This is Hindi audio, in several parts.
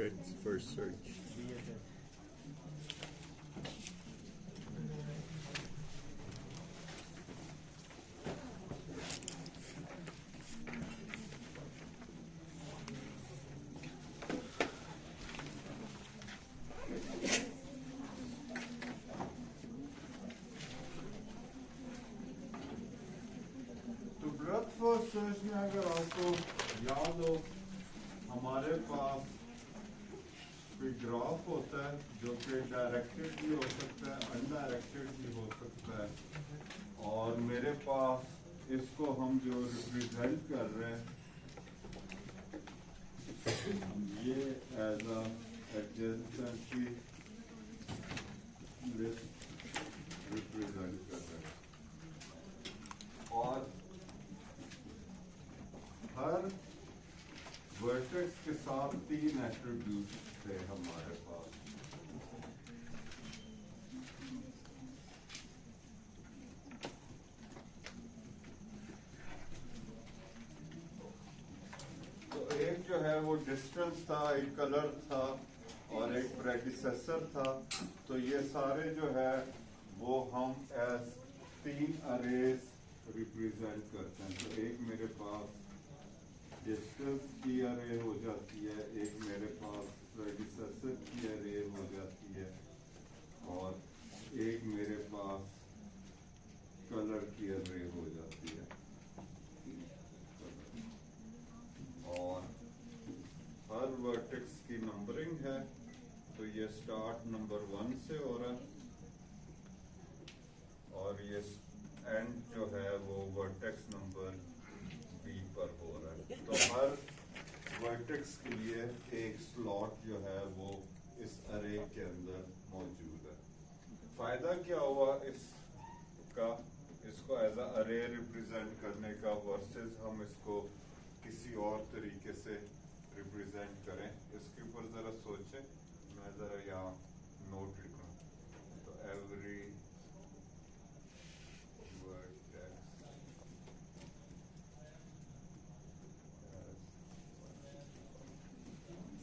Press for search. तो ब्रेथ फर्स्ट सर्च में अगर आपको याद हो, हमारे पास कोई ग्राफ होता है जो कि डायरेक्टेड भी हो सकता है, अनडायरेक्टेड भी हो सकता है, और मेरे पास इसको हम जो रिप्रेजेंट कर रहे हैं ये as a adjacency list represent कर रहे हैं, और हर वर्टेक्स के साथ 3 एट्रीब्यूट थे हमारे पास। तो एक जो है वो डिस्टेंस था, एक कलर था और एक प्रेडिसेसर था। तो ये सारे जो है वो हम एज 3 अरेज रिप्रेजेंट करते हैं। तो एक मेरे पास डिस्टेंस की अरे हो जाती है, एक मेरे पास प्रेडिसेसर की अरे हो जाती है, और एक मेरे पास कलर की अरे हो जाती है। और हर वर्टेक्स की नंबरिंग है, तो ये स्टार्ट नंबर 1 से हो रहा है और ये एंड जो है वो वर्टेक्स नंबर बी पर हो रहा है। तो हर वर्टेक्स के लिए एक स्लॉट जो है वो इस अरे के अंदर मौजूद है। फायदा क्या हुआ इसका, इसको एज अ अरे रिप्रेजेंट करने का वर्सेस हम इसको किसी और तरीके से रिप्रेजेंट करें। इसके ऊपर जरा सोचें, मैं जरा यहाँ नोट लिखूं। तो एवरी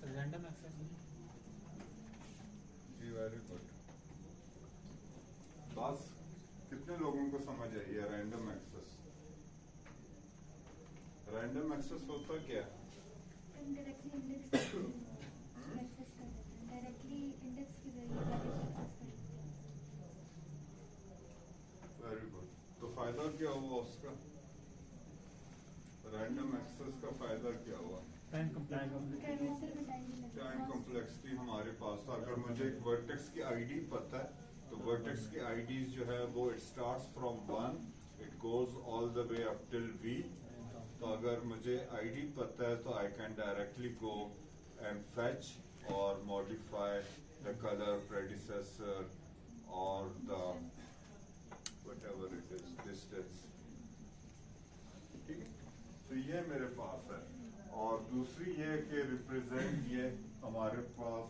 रैंडम एक्सेस जी, वेरी गुड। बस कितने लोगों को समझ आई है रैंडम एक्सेस? रैंडम एक्सेस होता क्या है? डायरेक्टली इंडेक्स एक्सेस कर देते हैं, डायरेक्टली इंडेक्स की वैल्यू एक्सेस कर देते हैं। Very good. तो फायदा क्या हुआ उसका? रैंडम एक्सेस का फायदा क्या हुआ? टाइम कंप्लीट टाइम कॉम्प्लेक्सिटी हमारे पास था। अगर मुझे एक वर्टेक्स की आईडी पता है, तो वर्टेक्स की आईडीज जो है वो it starts from 1, it goes all the way up till V. तो अगर मुझे आईडी पता है तो I can directly go and fetch और मॉडिफाई द कलर, प्रेडिसेसर और the whatever it is distance. ठीक है, तो ये मेरे पास है। और दूसरी ये कि रिप्रेजेंट ये हमारे पास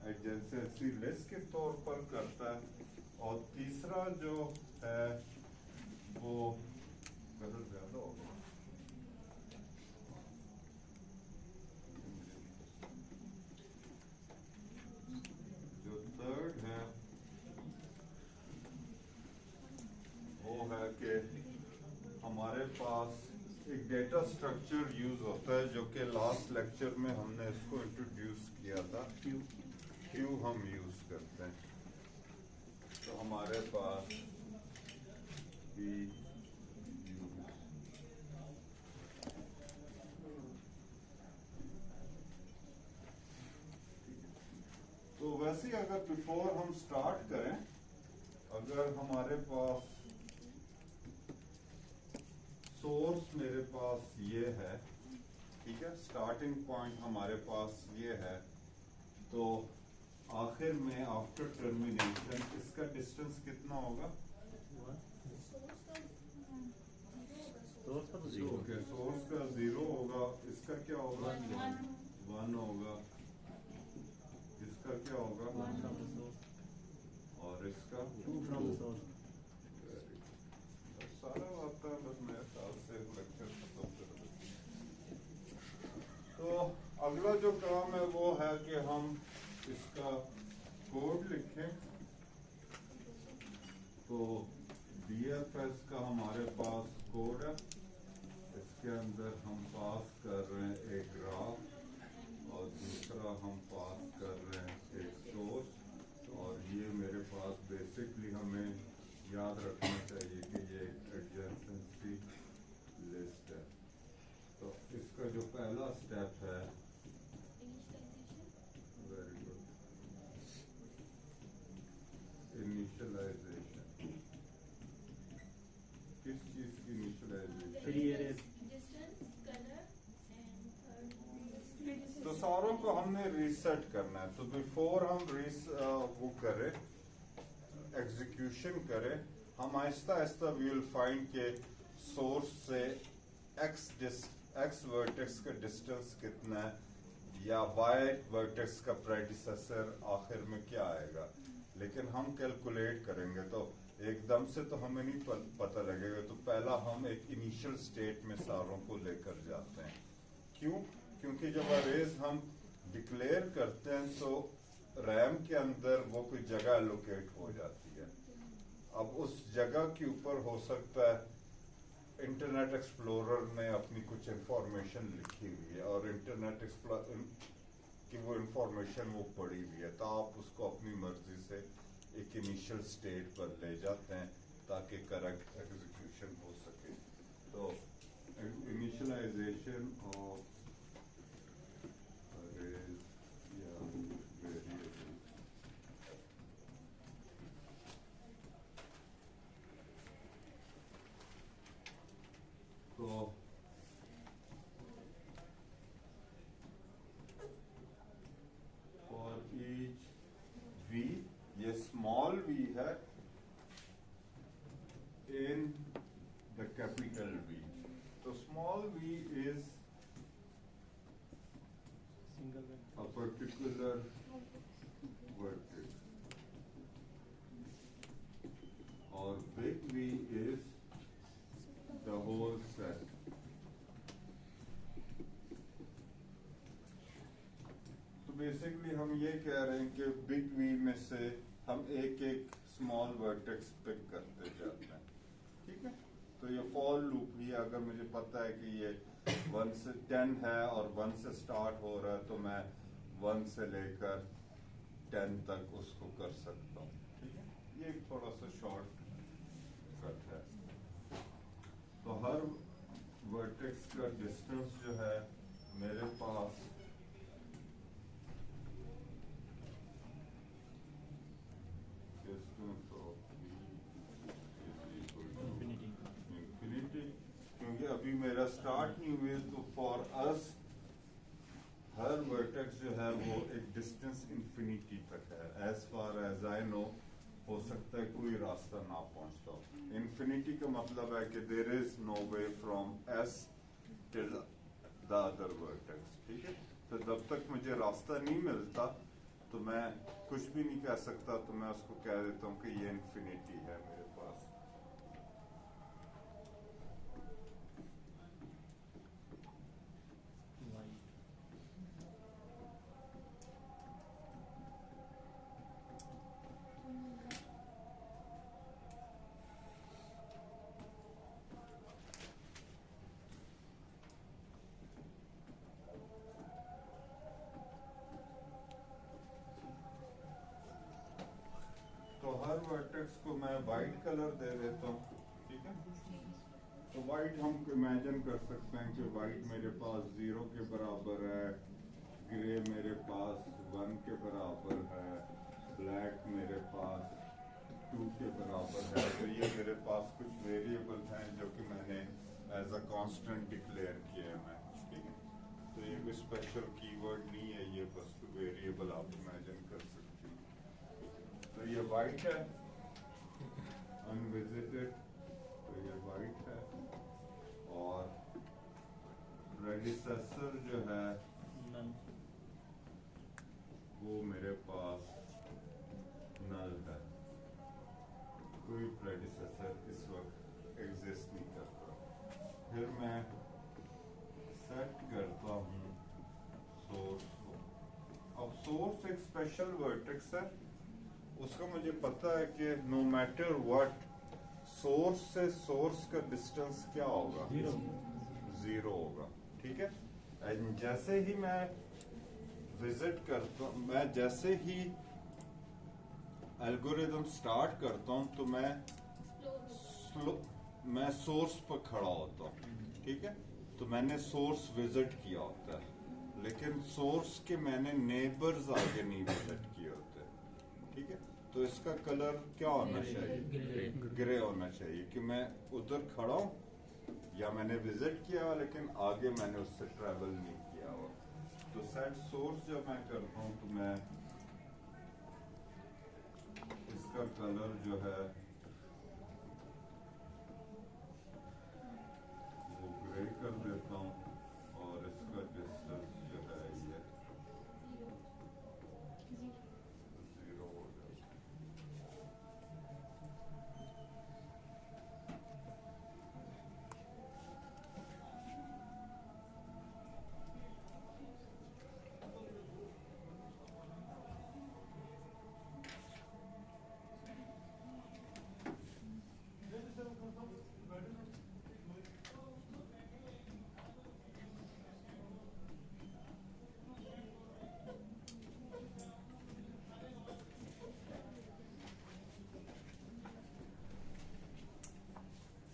एडजेसेंसी लिस्ट के तौर पर करता है। और तीसरा जो है वो गलत ज्यादा होगा। जो थर्ड है वो है कि हमारे पास एक डेटा स्ट्रक्चर यूज होता है जो कि लास्ट लेक्चर में हमने इसको इंट्रोड्यूस किया था। क्यू हम यूज करते हैं। तो हमारे पास भी तो वैसे अगर बिफोर हम स्टार्ट करें, अगर हमारे पास सोर्स मेरे पास ये है, ठीक है, स्टार्टिंग पॉइंट हमारे पास ये है, तो आखिर में आफ्टर टर्मिनेशन इसका डिस्टेंस कितना होगा? सोर्स का तो जीरो। ओके, सोर्स का 0 होगा। इसका क्या होगा? 1 होगा। इसका क्या होगा? 1 फ्रॉम द सोर्स और इसका 2 फ्रॉम द सोर्स। सारा आता है, बस मेरे ख्याल से लेक्चर खत्म कर देते हैं। तो अगला जो काम है वो है कि हम इसका कोड लिखें, तो DFS का हमारे पास कोड है। इसके अंदर हम पास कर रहे हैं एक ग्राफ और दूसरा हम पास कर रहे हैं एक सोर्स, और ये मेरे पास बेसिकली हमें याद रखना चाहिए कि ये एक एडजेसेंसी लिस्ट है। तो इसका जो पहला स्टेप है, वेरी गुड, इनिशियलाइजेशन। किस चीज की इनिशियलाइजेशन? Three areas. तो सारों को हमने रीसेट करना है। तो बिफोर हम वो करें, एग्जीक्यूशन करें, हम Aahista Aahista we will find के सोर्स से एक्स वर्टेक्स का डिस्टेंस कितना है, या वाई वर्टेक्स का प्रेडिसेसर आखिर में क्या आएगा। लेकिन हम कैलकुलेट करेंगे तो एकदम से तो हमें नहीं पता लगेगा। तो पहला हम एक इनिशियल स्टेट में सारों को लेकर जाते हैं। क्यों? क्योंकि जब अरेज हम डिक्लेयर करते हैं तो रैम के अंदर वो कोई जगह एलोकेट हो जाती है। अब उस जगह के ऊपर हो सकता है इंटरनेट एक्सप्लोरर ने अपनी कुछ इंफॉर्मेशन लिखी हुई है और इंटरनेट एक्सप्लोरर की वो इंफॉर्मेशन वो पड़ी हुई है, तो आप उसको अपनी मर्जी से एक इनिशियल स्टेट पर ले जाते हैं ताकि करेक्ट एग्जीक्यूशन हो सके। तो इनिशियलाइजेशन ऑफ arrays या variables। तो for each v, ये स्मॉल v है in the capital V। तो small v is Single one. a particular vertex, और big V is the whole set। तो बेसिकली हम ये कह रहे हैं कि बिग V में से हम एक एक स्मॉल वर्टेक्स पिक करते जाते हैं, ठीक है। तो ये फॉर लूप ही, अगर मुझे पता है कि ये 1 से 10 है और 1 से स्टार्ट हो रहा है, तो मैं 1 से लेकर 10 तक उसको कर सकता हूँ, ठीक है। ये एक थोड़ा सा शॉर्ट कट है। तो हर वर्टेक्स का डिस्टेंस जो है मेरे पास डिस्टेंस ऑफ Infinity. इंफिनिटी, क्योंकि अभी मेरा स्टार्ट नहीं हुए। तो फॉर अस हर वर्टेक्स जो है वो एक डिस्टेंस इंफिनिटी तक है। As far as I know, हो सकता है कोई रास्ता ना पहुंचता हो। इंफिनिटी का मतलब है कि there is no way from S till the other vertex, ठीक है। तो जब तक मुझे रास्ता नहीं मिलता तो मैं कुछ भी नहीं कह सकता, तो मैं उसको कह देता हूँ कि ये इंफिनिटी है मेरे पास। White. तो हर वर्टेक्स को मैं वाइट कलर दे देता हूँ, ठीक है। तो वाइट हम इमेजिन कर सकते हैं कि वाइट मेरे पास 0 के बराबर है, ग्रे मेरे पास 1 के बराबर है, ब्लैक मेरे पास 2 के बराबर है। तो ये मेरे पास कुछ वेरिएबल हैं जो कि मैंने एज अ कांस्टेंट डिक्लेयर किए हैं, ठीक है। तो ये कोई स्पेशल कीवर्ड नहीं है, ये बस वेरिएबल आप इमेजिन कर सकते हैं। तो ये वाइट है, अनविजिटेड, तो ये वाइट है। और प्रेडिसेसर जो है None. वो मेरे पास नल है, कोई प्रेडिसेसर इस वक्त एग्जिस्ट नहीं करता। फिर मैं सेट करता हूँ सोर्स को। अब सोर्स एक स्पेशल वर्टेक्स है, उसका मुझे पता है कि नो मैटर व्हाट सोर्स से सोर्स का डिस्टेंस क्या होगा, जीरो होगा, ठीक है। एंड जैसे ही मैं विजिट करता हूँ, मैं जैसे ही एल्गोरिदम स्टार्ट करता हूँ तो मैं सोर्स पर खड़ा होता हूँ, ठीक है। तो मैंने सोर्स विजिट किया होता है, लेकिन सोर्स के मैंने नेबर्स आगे नहीं विजिट किए होते, ठीक है। तो इसका कलर क्या होना चाहिए, ग्रे होना चाहिए कि मैं उधर खड़ा हूँ या मैंने विजिट किया लेकिन आगे मैंने उससे ट्रैवल नहीं किया हुआ। तो सेट सोर्स जब मैं करता हूँ तो मैं इसका कलर जो है वो ग्रे कर देता हूँ और इसका डिस्टेंस जो है ये 0 हो जाता है।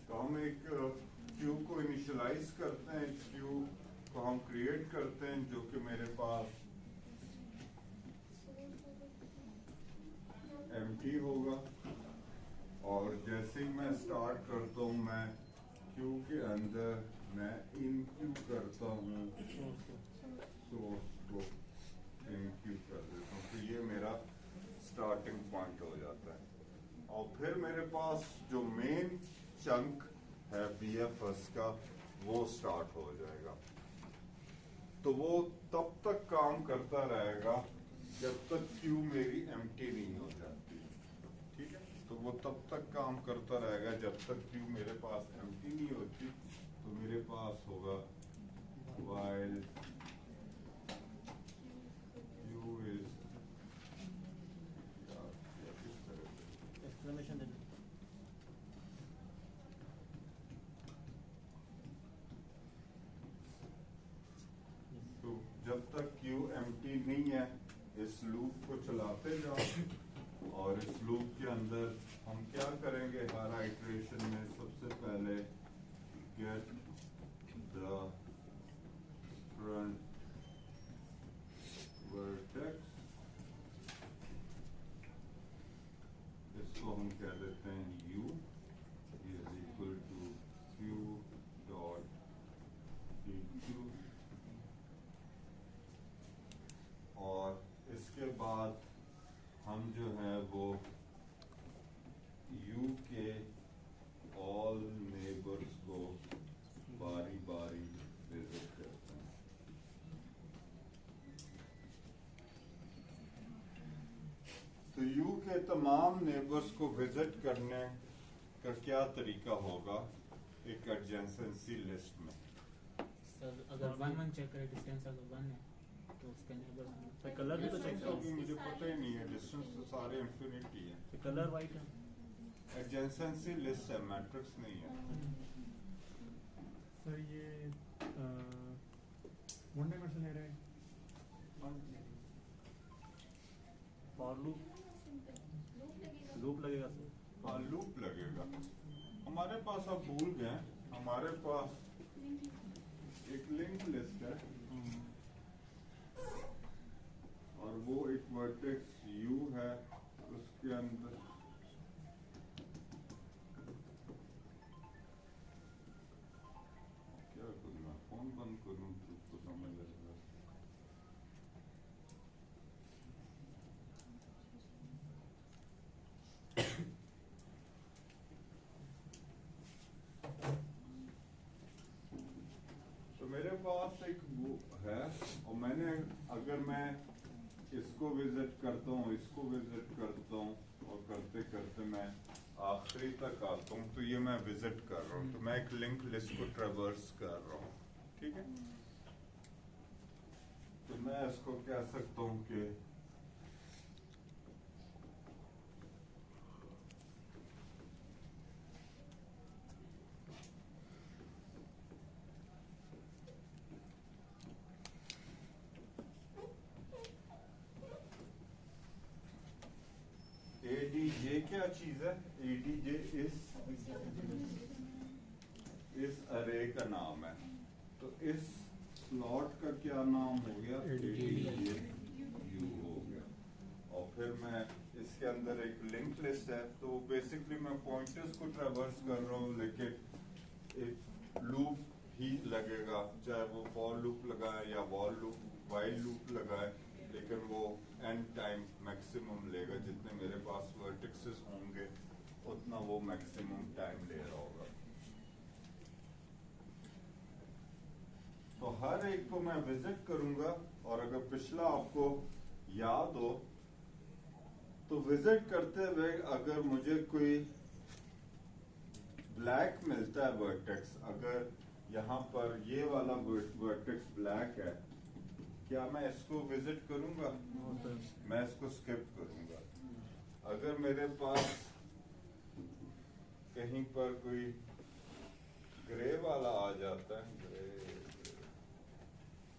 तो हम एक क्यू को इनिशियलाइज करते हैं, क्यू को हम क्रिएट करते हैं जो कि मेरे पास एम्प्टी होगा, और जैसे ही मैं स्टार्ट करता हूँ मैं क्यू के अंदर मैं इन क्यू करता हूँ, सोर्स को इन क्यू कर देता हूँ, तो ये मेरा स्टार्टिंग पॉइंट हो जाता है। और फिर मेरे पास जो मेन चंक है BFS का वो स्टार्ट हो जाएगा। तो वो तब तक काम करता रहेगा जब तक क्यू मेरी एम्प्टी नहीं हो जाती, ठीक है। तो वो तब तक काम करता रहेगा जब तक क्यू मेरे पास एम्प्टी नहीं होती। तो मेरे पास होगा while क्यू इज किस तरह से एक्सप्लेनेशन दे दो। तो जब तक क्यू एम्प्टी नहीं है इस लूप को चलाते जाओ, और इस लूप के अंदर हम क्या करेंगे, हर आइटरेशन में सबसे पहले गेट द फ्रंट वर्टेक्स, इसको हम कह देते हैं u is equal to q dot dq, और इसके बाद हम जो है वो u के ऑल नेबर्स को बारी बारी विजिट करते हैं। तो u के तमाम नेबर्स को विजिट करने का क्या तरीका होगा, एक एडजेंसेंसी लिस्ट में। सर अगर वन चेक करें डिस्टेंस अगर 1 है तो उसके नेबर तो कलर भी तो चेक तो करो। अभी मुझे पता ही नहीं है, डिस्टेंस तो सारे इंफिनिटी है। तो कलर वाइट है। एडजेंसेंसी लिस्ट है, मैट्रिक्स नहीं है। सर ये वन डायमेंशन ले रहे हैं। फॉर लूप लगेगा सर। हाँ लूप लगेगा। हमारे पास अब भूल गए, हमारे पास एक लिंक लिस्ट है और वो एक वर्टेक्स u है, उसके अंदर क्या करूँ, मैं फोन बंद करूँ तो उसको समझ लगेगा। तो मेरे पास एक वो है, और मैंने अगर मैं इसको विजिट करता हूँ, इसको विजिट करता हूँ, और करते करते मैं आखिरी तक आता हूँ, तो ये मैं विजिट कर रहा हूँ, तो मैं एक लिंक लिस्ट को ट्रेवर्स कर रहा हूँ, ठीक है। तो मैं इसको कह सकता हूं कि एडीजे क्या चीज है? एडीजे इस अरे का नाम है। तो इस स्लॉट का क्या नाम हो गया? एडीजे यू हो गया। और फिर मैं इसके अंदर एक लिंक लिस्ट है, तो बेसिकली मैं पॉइंटर्स को ट्रैवर्स कर रहा हूँ, लेकिन एक लूप ही लगेगा, चाहे वो फॉर लूप लगाए या वाइल लूप लगाए, लेकिन वो एंड टाइम मैक्सिमम लेगा। जितने मेरे पास वर्टिक्सेस होंगे उतना वो मैक्सिमम टाइम ले रहा होगा। तो हर एक को मैं विजिट करूंगा, और अगर पिछला आपको याद हो तो विजिट करते हुए अगर मुझे कोई ब्लैक मिलता है वर्टेक्स, अगर यहाँ पर ये वाला वर्टेक्स ब्लैक है, क्या मैं इसको विजिट करूंगा? मैं इसको स्किप करूंगा। अगर मेरे पास कहीं पर कोई ग्रे वाला आ जाता है,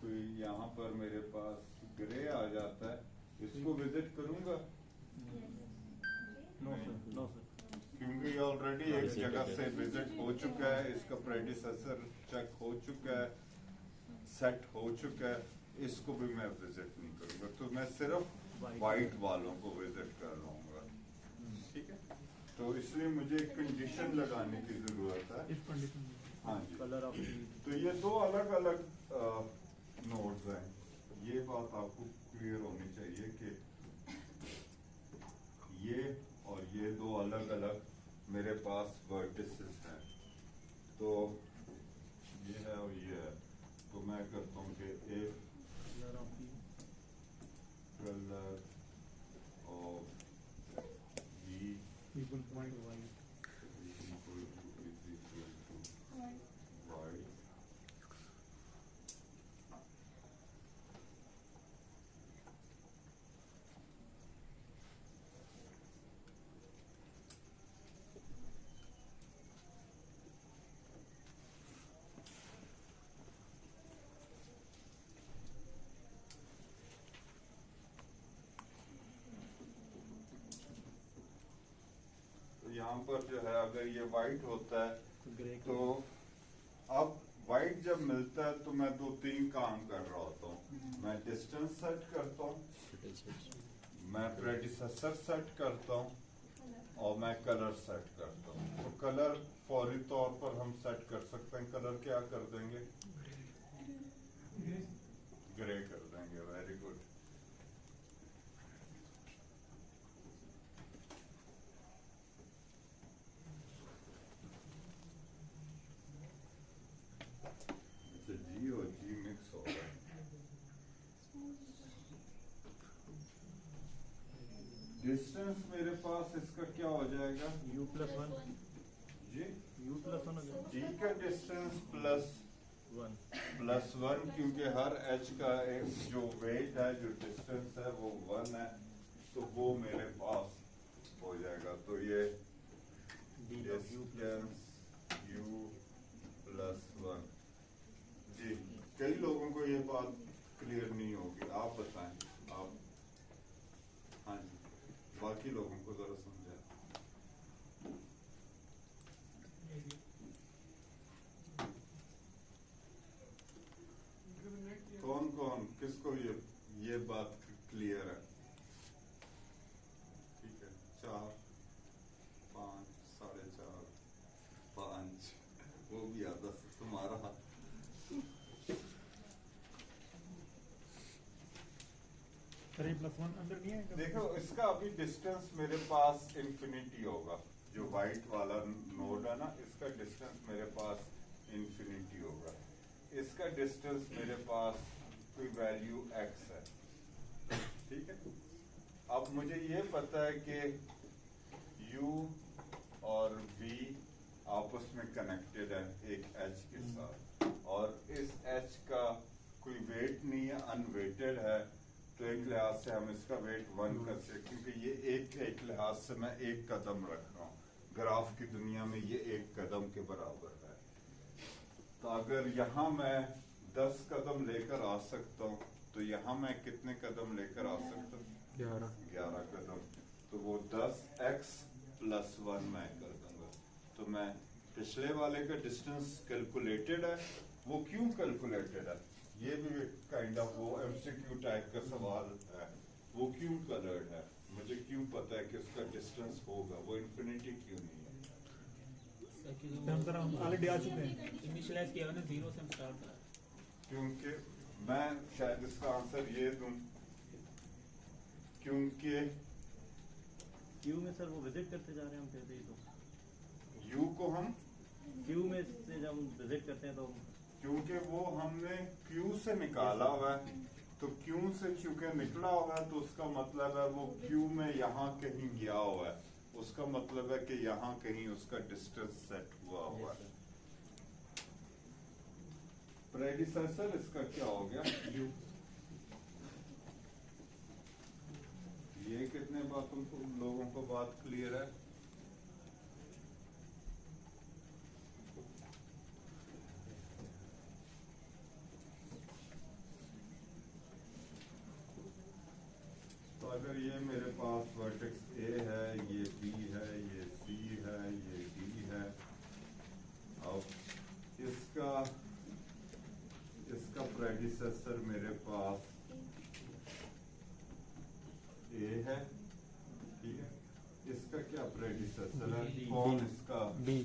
कोई यहाँ पर मेरे पास ग्रे आ जाता है, इसको विजिट करूंगा? No sir, no sir. क्योंकि ऑलरेडी एक जगह से विजिट हो चुका है, इसका प्रेडिसेसर चेक हो चुका है, सेट हो चुका है, इसको भी मैं विजिट नहीं करूंगा। तो मैं सिर्फ वाइट वालों को विजिट कर लूंगा। ठीक है, तो इसलिए मुझे एक कंडीशन लगाने की जरूरत है। इफ कंडीशन हाँ जी। कलर ऑफ तो ये दो अलग अलग नोड्स हैं। ये बात आपको क्लियर होनी चाहिए कि ये और ये दो अलग अलग मेरे पास वर्टिसेस हैं। तो ये है और ये है। तो मैं करता हूँ कि एक colour of colour of be people point white. यहाँ पर जो है अगर ये वाइट होता है ग्रे तो अब वाइट जब मिलता है तो मैं दो तीन काम कर रहा होता हूँ। मैं डिस्टेंस सेट करता हूँ, मैं प्रेडिसेसर सेट करता हूँ, और मैं कलर सेट करता हूँ। तो कलर फौरी तौर पर हम सेट कर सकते हैं। कलर क्या कर देंगे? ग्रे कर देंगे। Very good. जी और जी मिक्स हो रहा है। डिस्टेंस मेरे पास इसका क्या हो जाएगा? U+1 जी U+1 हो गया जी का डिस्टेंस प्लस 1 क्योंकि हर एच का एक जो वेट है, जो डिस्टेंस है वो 1 है, तो वो मेरे पास हो जाएगा। तो ये डिस्टेंस U+1। जी, कई लोगों को ये बात क्लियर नहीं होगी, आप बताएं। आप हाँ जी, बाकी लोगों को जरा समझाएं। कौन कौन किसको ये बात क्लियर है? ठीक है, 4 5 4.5 5 वो भी आधा तुम्हारा हाथ। +1 अंदर नहीं है? देखो इसका अभी डिस्टेंस मेरे पास इंफिनिटी होगा। जो वाइट वाला नोड है ना, इसका डिस्टेंस मेरे पास इंफिनिटी होगा। इसका डिस्टेंस मेरे पास कोई वैल्यू x है। ठीक है, अब मुझे ये पता है कि u और v आपस में कनेक्टेड है एक h के साथ, और इस h का कोई वेट नहीं है, अनवेटेड है, तो एक लिहाज से हम इसका वेट 1 कर सकते, क्योंकि ये एक लिहाज से मैं एक कदम रख रहा हूँ, ग्राफ की दुनिया में ये एक कदम के बराबर है। तो अगर यहाँ मैं 10 कदम लेकर आ सकता हूँ, तो यहाँ मैं कितने कदम लेकर आ सकता हूँ? 11 कदम। तो वो 10x + 1 मैं कर दूंगा। तो मैं पिछले वाले का डिस्टेंस कैलकुलेटेड है, वो क्यों कैलकुलेटेड है? ये भी काइंड ऑफ वो एमसीक्यू टाइप का सवाल है। वो क्यों कलर्ड है? मुझे क्यों पता है कि उसका डिस्टेंस होगा, वो इन्फिनिटी क्यों नहीं है? सर हम ऑलरेडी आ चुके हैं। इनिशियलाइज किया मैंने 0 से हम स्टार्ट करा। क्योंकि मैं शायद इसका आंसर ये दूं, क्योंकि क्यू में सर वो विजिट करते जा रहे हैं हम कहते ही तो यू को हम, क्यू में से जब हम विजिट करते हैं तो क्योंकि वो हमने क्यू से निकाला हुआ है, तो क्यू से चूंकि निकला हुआ है, तो उसका मतलब है वो क्यू में यहाँ कहीं गया हुआ है, उसका मतलब है कि यहाँ कहीं उसका डिस्टेंस सेट हुआ हुआ है। प्रेडिसेसर इसका क्या हो गया? यू। ये कितने बातों को लोगों को बात क्लियर है? तो अगर ये मेरे पास वर्टेक्स ए है, ये बी है, ये सी है, ये डी है, अब इसका प्रेडिसेसर मेरे पास ए है, ठीक है। इसका क्या प्रेडिसेसर है? कौन इसका बी।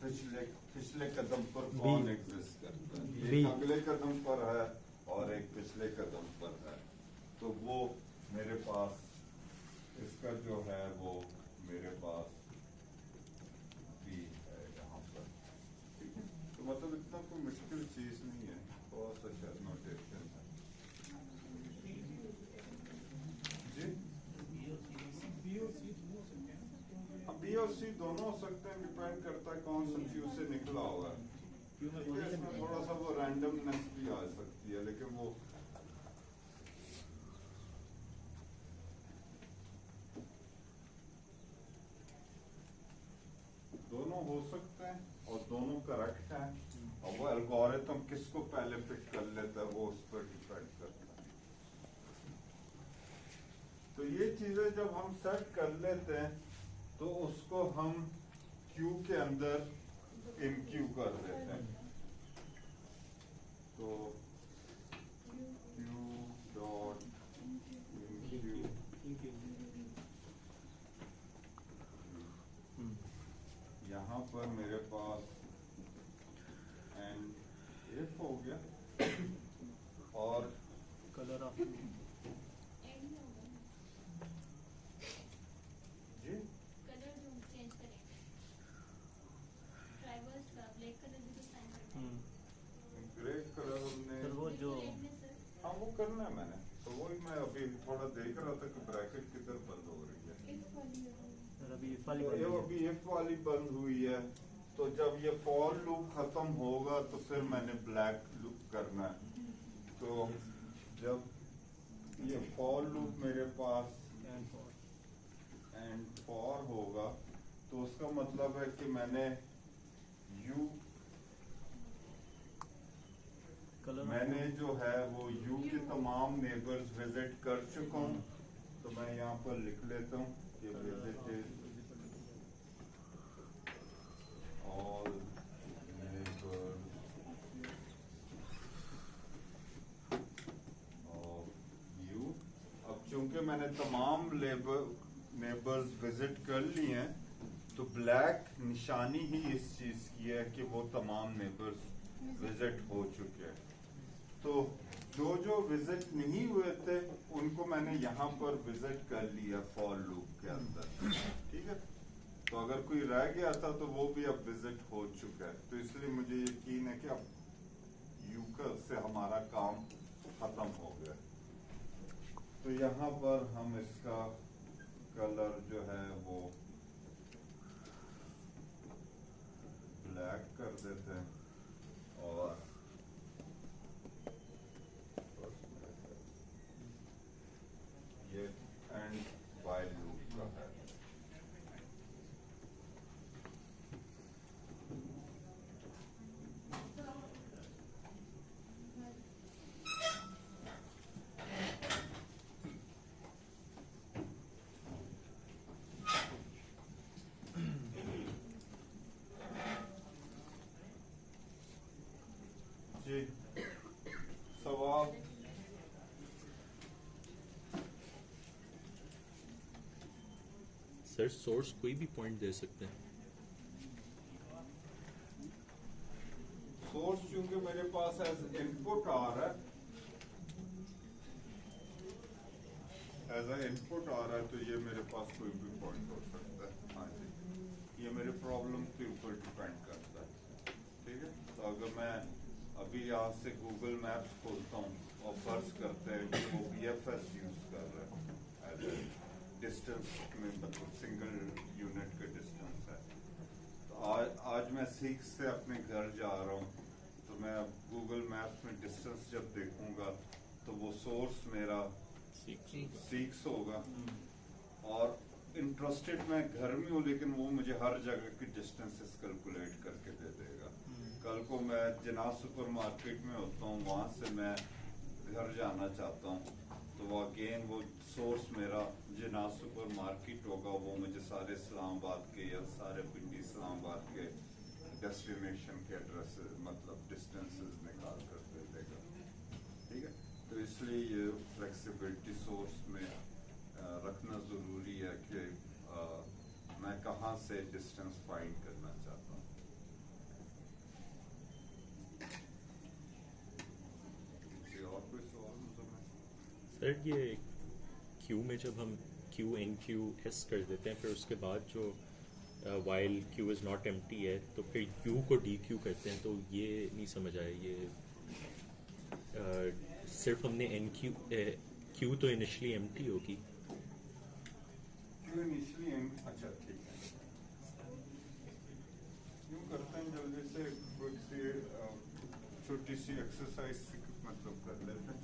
पिछले कदम पर कौन एग्जिस्ट करता है? एक अगले कदम पर है और एक पिछले कदम पर है, तो वो मेरे पास इसका जो है वो मेरे पास बी है यहाँ पर, ठीक है। तो मतलब इतना कोई मुश्किल चीज नहीं है, बहुत सा शायद नोटेशन है जी। बी और सी दोनों हो सकते हैं, डिपेंड करता है कौन सा क्यू से निकला होगा। क्यू में ठीक है, इसमें थोड़ा सा वो रैंडमनेस भी आ सकती है, लेकिन वो दोनों हो सकते हैं और दोनों करेक्ट हैं, और वो एल्गोरिथम किसको पहले पिक कर लेता है वो उस पर डिपेंड करता है। तो ये चीजें जब हम सेट कर लेते हैं, तो उसको हम क्यू के अंदर इनक्यू कर देते हैं। तो क्यू डॉट इनक्यू, यहाँ पर मेरे पास एंड इफ हो गया, और कलर ऑफ जी कलर जो चेंज करेंगे, ट्राइबल्स का ब्लैक कलर भी तो साइन करेंगे। ग्रे कलर हमने, सर वो जो हाँ वो करना है मैंने, तो वही मैं अभी थोड़ा देख रहा था कि ब्रैकेट किधर बंद हो रही है। इफ वाली सर अभी इस वाली ये अभी इफ वाली बंद हुई है, तो जब ये फॉर लूप खत्म होगा तो फिर मैंने ब्लैक लूप करना है। तो जब ये फॉर लूप मेरे पास एंड फॉर होगा, तो उसका मतलब है कि मैंने यू, मैंने जो है वो यू के तमाम नेबर्स विजिट कर चुका हूँ। तो मैं यहाँ पर लिख लेता हूँ कि visited all neighbors of you। अब चूंकि मैंने तमाम नेबर्स विजिट कर लिए हैं, तो ब्लैक निशानी ही इस चीज की है कि वो तमाम नेबर्स विजिट हो चुके हैं। तो जो जो विजिट नहीं हुए थे उनको मैंने यहाँ पर विजिट कर लिया फॉर लूप के अंदर, ठीक है। तो अगर कोई रह गया था तो वो भी अब विजिट हो चुका है, तो इसलिए मुझे यकीन है कि अब यूकर से हमारा काम खत्म हो गया। तो यहाँ पर हम इसका कलर जो है वो ब्लैक कर देते हैं, और ये एंड वाइल लूप का है। जी सवाल? सर सोर्स कोई भी पॉइंट दे सकते हैं। सोर्स चूंकि मेरे पास एज इनपुट आ रहा है, एज ए इनपुट आ रहा है, तो ये मेरे पास कोई भी पॉइंट हो सकता है। हाँ जी, ये मेरे प्रॉब्लम के ऊपर डिपेंड करता है। ठीक है, तो अगर मैं अभी यहाँ से गूगल मैप्स खोलता हूँ और फर्ज करते हैं कि वो BFS यूज कर रहा है एज ए डिस्टेंस में, मतलब सिंगल यूनिट का डिस्टेंस है, तो आज मैं सीख से अपने घर जा रहा हूँ, तो मैं गूगल मैप्स में डिस्टेंस जब देखूंगा तो वो सोर्स मेरा सीक्स होगा, और इंटरेस्टेड मैं घर में हूँ लेकिन वो मुझे हर जगह की डिस्टेंसेस कैलकुलेट करके दे देगा। कल को मैं जिना सुपर मार्केट में होता हूँ, वहाँ से मैं घर जाना चाहता हूँ, तो वो अगेन वो सोर्स मेरा जिना सुपर मार्केट होगा, वो मुझे सारे इस्लामाबाद के या सारे पिंडी इस्लामाबाद के डेस्टिनेशन के एड्रेस मतलब डिस्टेंसेस निकाल कर दे देगा। ठीक है, तो इसलिए ये फ्लेक्सिबिलिटी सोर्स में रखना ज़रूरी है कि मैं कहाँ से डिस्टेंस फाइंड करना चाहता हूँ। और कोई सवाल मुझे? सर ये क्यू में जब हम QNQS कर देते हैं, फिर उसके बाद जो while Q is not empty है, तो फिर U को DQ करते हैं, तो ये नहीं समझ आया। ये सिर्फ हमने Q तो इनिशियली एम्प्टी होगी। इनिशियली अच्छा ठीक है, यूँ करते हैं जल्दी से कुछ सी छोटी सी एक्सरसाइज मतलब कर लेते हैं।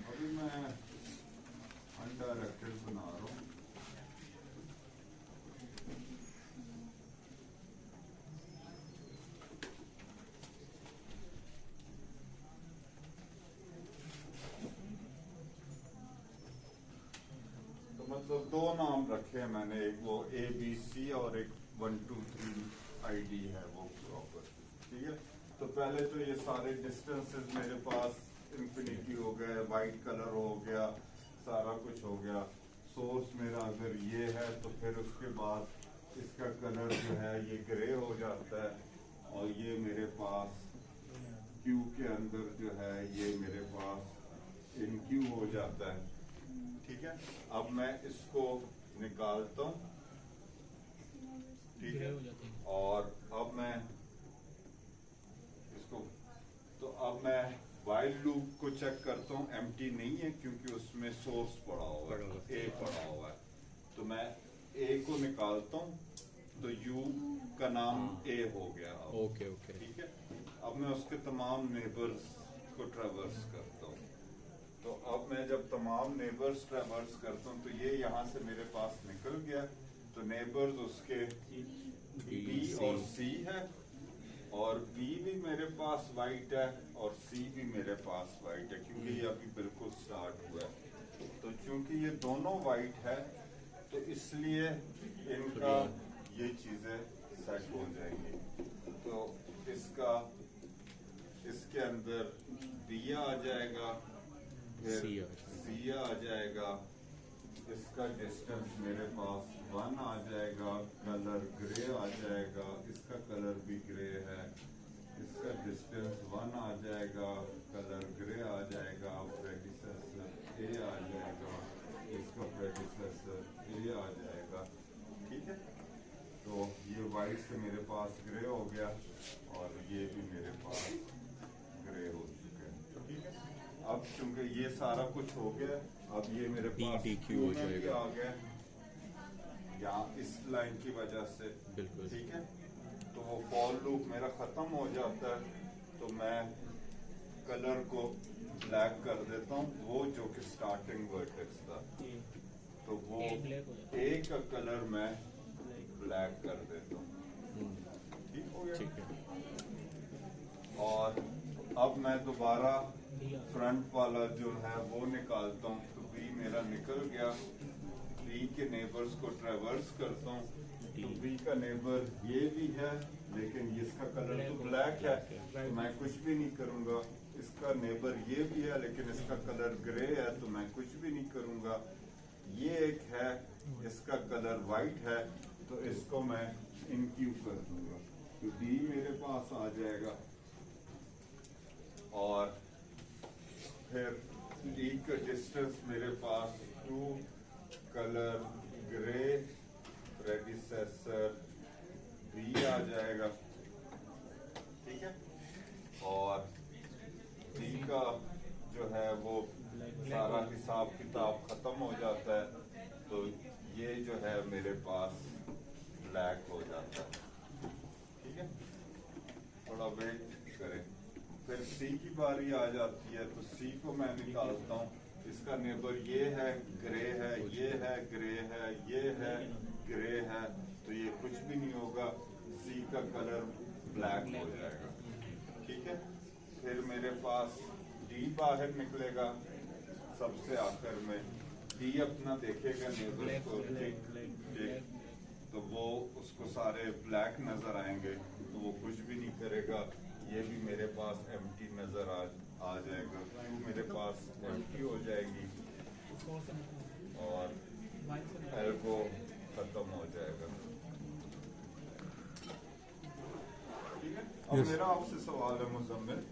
अभी मैं अनडायरेक्टेड बना रहा हूँ। मतलब दो नाम रखे हैं मैंने, एक वो ABC और एक 1 2 3 ID है वो प्रॉपर। ठीक है, तो पहले तो ये सारे डिस्टेंसेस मेरे पास इंफिनिटी हो गए, वाइट कलर हो गया, सारा कुछ हो गया। सोर्स मेरा अगर ये है तो फिर उसके बाद इसका कलर जो है ये ग्रे हो जाता है, और ये मेरे पास क्यू के अंदर जो है ये मेरे पास इनक्यू हो जाता है। ठीक है, अब मैं इसको निकालता हूँ। ठीक है, और अब मैं इसको, तो अब मैं वाइल लूप को चेक करता हूँ, एम्प्टी नहीं है क्योंकि उसमें सोर्स पड़ा हुआ है, A पड़ा हुआ है, तो मैं A को निकालता हूँ, तो U का नाम A हो गया। ओके ओके, ठीक है, अब मैं उसके तमाम नेबर्स को ट्रैवर्स करता हूँ। तो अब मैं जब तमाम नेबर्स ट्रैवर्स करता हूँ तो ये यहाँ से मेरे पास निकल गया, तो नेबर्स उसके B और C है, और B भी मेरे पास वाइट है और C भी मेरे पास वाइट है, क्योंकि ये अभी बिल्कुल स्टार्ट हुआ है। तो चूंकि ये दोनों वाइट है तो इसलिए इनका ये चीजें सेट हो जाएंगी। तो इसका इसके अंदर B आ जाएगा, फिर C आ जाएगा, इसका डिस्टेंस मेरे पास 1 आ जाएगा, कलर ग्रे आ जाएगा, इसका कलर भी ग्रे है, इसका डिस्टेंस 1 आ जाएगा, कलर ग्रे आ जाएगा, प्रेडिसेसर A आ जाएगा, इसका प्रेडिसेसर A आ जाएगा। ठीक है, तो ये वाइट से मेरे पास ग्रे हो गया और ये भी मेरे पास ग्रे हो चुके हैं। ठीक है, अब चूंकि ये सारा कुछ हो गया, अब ये मेरे पास DQ हो जाएगा। आ गया। इस लाइन की वजह से, बिल्कुल। ठीक है। तो वो फॉर लूप मेरा खत्म हो जाता है, तो मैं कलर को ब्लैक कर देता हूँ, वो जो कि स्टार्टिंग वर्टेक्स था, तो वो A black हो जाता ए का कलर मैं ब्लैक कर देता हूँ, ठीक हो गया। ठीक है। और अब मैं दोबारा फ्रंट वाला जो है वो निकालता हूँ, तो बी मेरा निकल गया। बी के नेबर्स को ट्रेवर्स करता हूँ, तो बी का नेबर ये भी है, लेकिन इसका कलर तो ब्लैक है, तो मैं कुछ भी नहीं करूँगा। इसका नेबर ये भी है, लेकिन इसका कलर ग्रे है, तो मैं कुछ भी नहीं करूँगा। ये एक है, इसका कलर वाइट है, तो इसको मैं इनक्यू कर दूंगा, तो डी मेरे पास आ जाएगा। और फिर डी का डिस्टेंस मेरे पास 2 कलर ग्रे प्रेडिसेसर बी आ जाएगा, ठीक है। और डी का जो है वो सारा हिसाब किताब खत्म हो जाता है, तो ये जो है मेरे पास ब्लैक हो जाता है, ठीक है। थोड़ा वेट करें। फिर सी की बारी आ जाती है, तो सी को मैं निकालता हूँ। इसका नेबर ये है, ग्रे है, ये है, ग्रे है, ये है, ग्रे है, तो ये कुछ भी नहीं होगा, सी का कलर ब्लैक हो जाएगा, ठीक है। फिर मेरे पास डी बाहर निकलेगा सबसे आखिर में। डी अपना देखेगा नेबर को, ठीक, तो वो उसको सारे ब्लैक नजर आएंगे, तो वो कुछ भी नहीं करेगा। ये भी मेरे पास एम्प्टी नजर आ जाएगा, क्यू मेरे पास एम्प्टी हो जाएगी, और एल को खत्म हो जाएगा, ठीक है। अब मेरा आपसे सवाल है मुजम्मिल,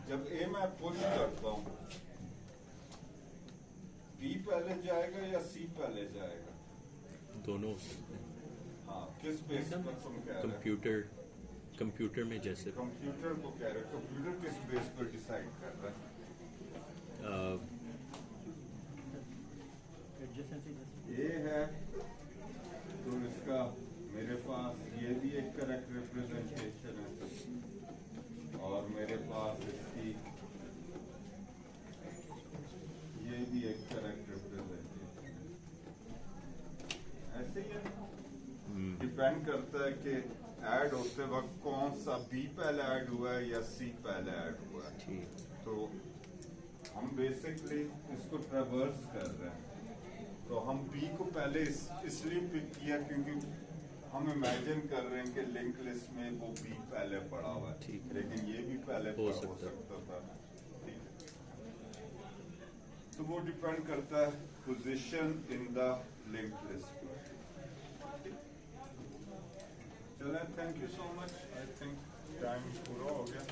जब ए मैं पुश करता हूँ, बी पहले जाएगा या सी पहले जाएगा? दोनों हो सकते हैं। हाँ, किस बेस पर तुम कह रहे हो? कंप्यूटर में जैसे कंप्यूटर को कह रहे हो, कंप्यूटर किस बेस पर डिसाइड कर रहा है? ये है, तो इसका मेरे पास ये भी एक करेक्ट रिप्रेजेंटेशन है, और मेरे पास इसकी ये भी एक करेक्ट रिप्रेजेंटेशन है। ऐसे ही है, डिपेंड करता है कि ऐड होते वक्त कौन सा बी पहले ऐड हुआ है या सी पहले ऐड हुआ है। ठीक। तो हम बेसिकली इसको ट्रेवर्स कर रहे हैं, तो हम बी को पहले इसलिए पिक किया क्योंकि हम इमेजिन कर रहे हैं कि लिंक लिस्ट में वो बी पहले पड़ा हुआ है, ठीक। लेकिन ये भी पहले हो हो सकता था, ठीक। तो वो डिपेंड करता है position in the link list. चलें, thank you so much. I think time पूरा हो गया।